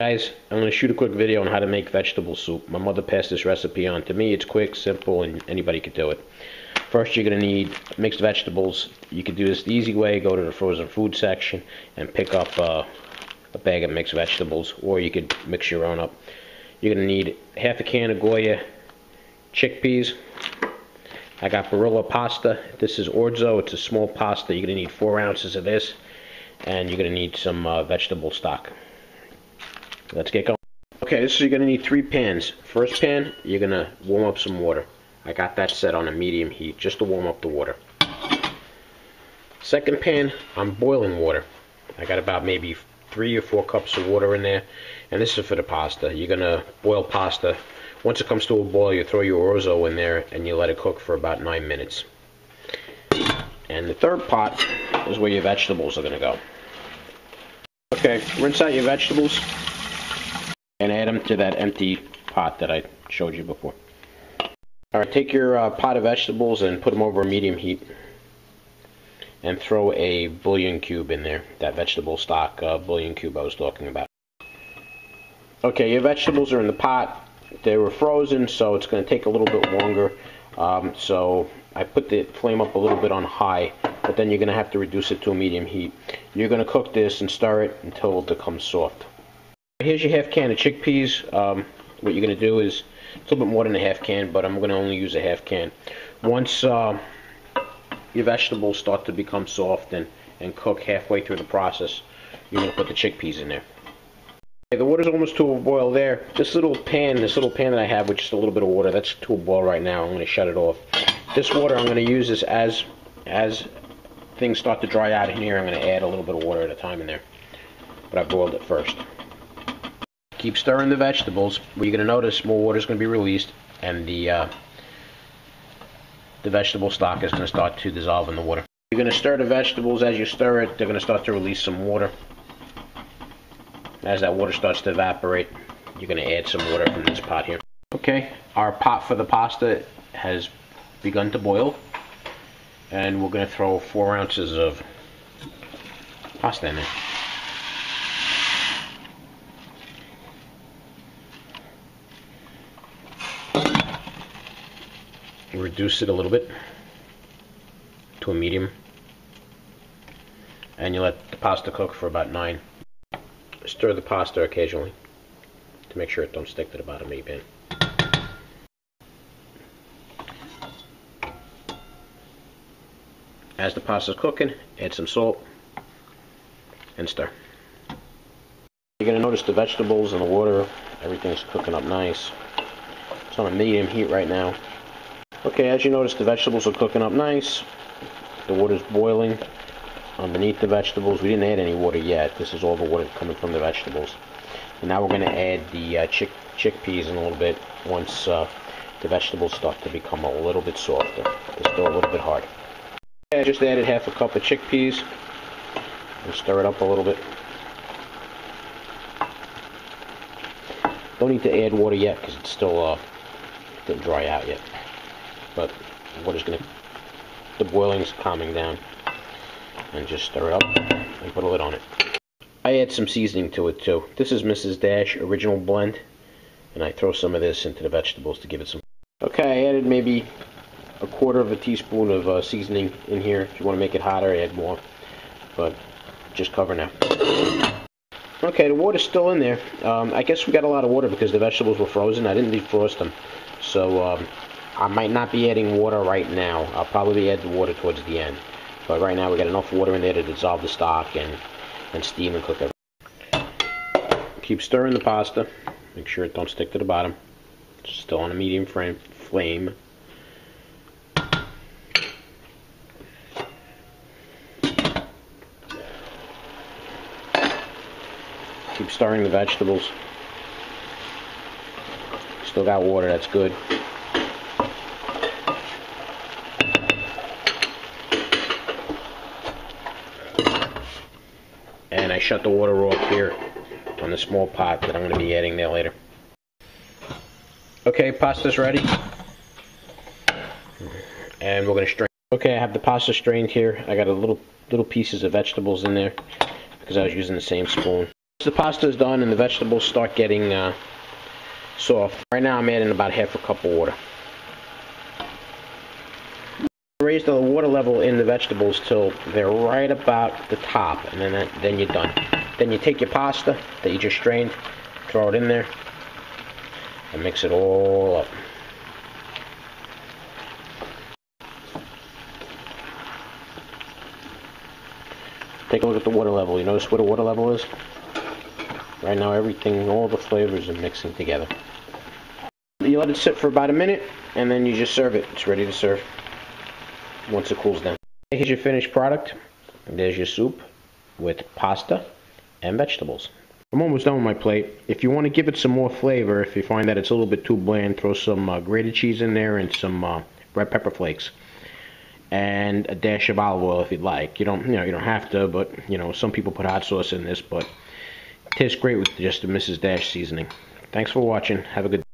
Guys, I'm going to shoot a quick video on how to make vegetable soup. My mother passed this recipe on to me. It's quick, simple, and anybody could do it. First, you're going to need mixed vegetables. You could do this the easy way. Go to the frozen food section and pick up a bag of mixed vegetables, or you could mix your own up. You're going to need half a can of Goya chickpeas. I got Barilla pasta. This is orzo. It's a small pasta. You're going to need 4 ounces of this, and you're going to need some vegetable stock. Let's get going. Okay, so you're going to need 3 pans. First pan, you're going to warm up some water. I got that set on a medium heat just to warm up the water. Second pan, I'm boiling water. I got about maybe 3 or 4 cups of water in there, and this is for the pasta. You're going to boil pasta. Once it comes to a boil, you throw your orzo in there and you let it cook for about 9 minutes. And the third pot is where your vegetables are going to go. Okay, rinse out your vegetables and add them to that empty pot that I showed you before. Alright, take your pot of vegetables and put them over a medium heat and throw a bouillon cube in there, that vegetable stock bouillon cube I was talking about. Okay, your vegetables are in the pot. They were frozen, so it's going to take a little bit longer. So I put the flame up a little bit on high, but then you're going to have to reduce it to a medium heat. You're going to cook this and stir it until it becomes soft. Here's your half can of chickpeas. What you're going to do is, it's a little bit more than a half can, but I'm going to only use a half can. Once your vegetables start to become soft and cook halfway through the process, you're going to put the chickpeas in there. Okay, the water's almost to a boil there. This little pan that I have with just a little bit of water, that's to a boil right now. I'm going to shut it off. This water, I'm going to use this as things start to dry out in here. I'm going to add a little bit of water at a time in there. But I boiled it first. Keep stirring the vegetables. What you're going to notice, more water is going to be released, and the vegetable stock is going to start to dissolve in the water. You're going to stir the vegetables. As you stir it, they're going to start to release some water. As that water starts to evaporate, you're going to add some water from this pot here. Okay, our pot for the pasta has begun to boil, and we're going to throw 4 ounces of pasta in there. Reduce it a little bit to a medium, and you let the pasta cook for about 9. Stir the pasta occasionally to make sure it don't stick to the bottom of your pan. As the pasta's cooking, add some salt and stir. You're going to notice the vegetables and the water, everything's cooking up nice. It's on a medium heat right now. Okay, as you notice, the vegetables are cooking up nice. The water's boiling underneath the vegetables. We didn't add any water yet. This is all the water coming from the vegetables. And now we're going to add the chickpeas in a little bit once the vegetables start to become a little bit softer. They're still a little bit hard. Okay, I just added half a cup of chickpeas and stir it up a little bit. Don't need to add water yet because it's still didn't dry out yet. But the boiling's calming down. And just stir it up and put a lid on it. I add some seasoning to it too. This is Mrs. Dash Original Blend, and I throw some of this into the vegetables to give it some. Okay, I added maybe a 1/4 teaspoon of seasoning in here. If you want to make it hotter, add more, but just cover now. Okay, the water's still in there. I guess we got a lot of water because the vegetables were frozen. I didn't defrost them, so I might not be adding water right now. I'll probably add the water towards the end. But right now we got enough water in there to dissolve the stock and steam and cook everything. Keep stirring the pasta. Make sure it don't stick to the bottom. It's still on a medium flame. Keep stirring the vegetables. Still got water, that's good. And I shut the water off here on the small pot that I'm going to be adding there later. Okay, pasta's ready. And we're going to strain. Okay, I have the pasta strained here. I got little pieces of vegetables in there because I was using the same spoon. The pasta is done and the vegetables start getting soft. Right now I'm adding about half a cup of water. Raise the water level in the vegetables till they're right about the top, and then you're done. Then you take your pasta that you just strained, throw it in there, and mix it all up. Take a look at the water level. You notice what the water level is? Right now everything, all the flavors are mixing together. You let it sit for about a minute, and then you just serve it. It's ready to serve once it cools down. Here's your finished product. There's your soup with pasta and vegetables. I'm almost done with my plate. If you want to give it some more flavor, if you find that it's a little bit too bland, throw some grated cheese in there and some red pepper flakes. And a dash of olive oil if you'd like. You don't have to, but some people put hot sauce in this, but it tastes great with just the Mrs. Dash seasoning. Thanks for watching. Have a good day.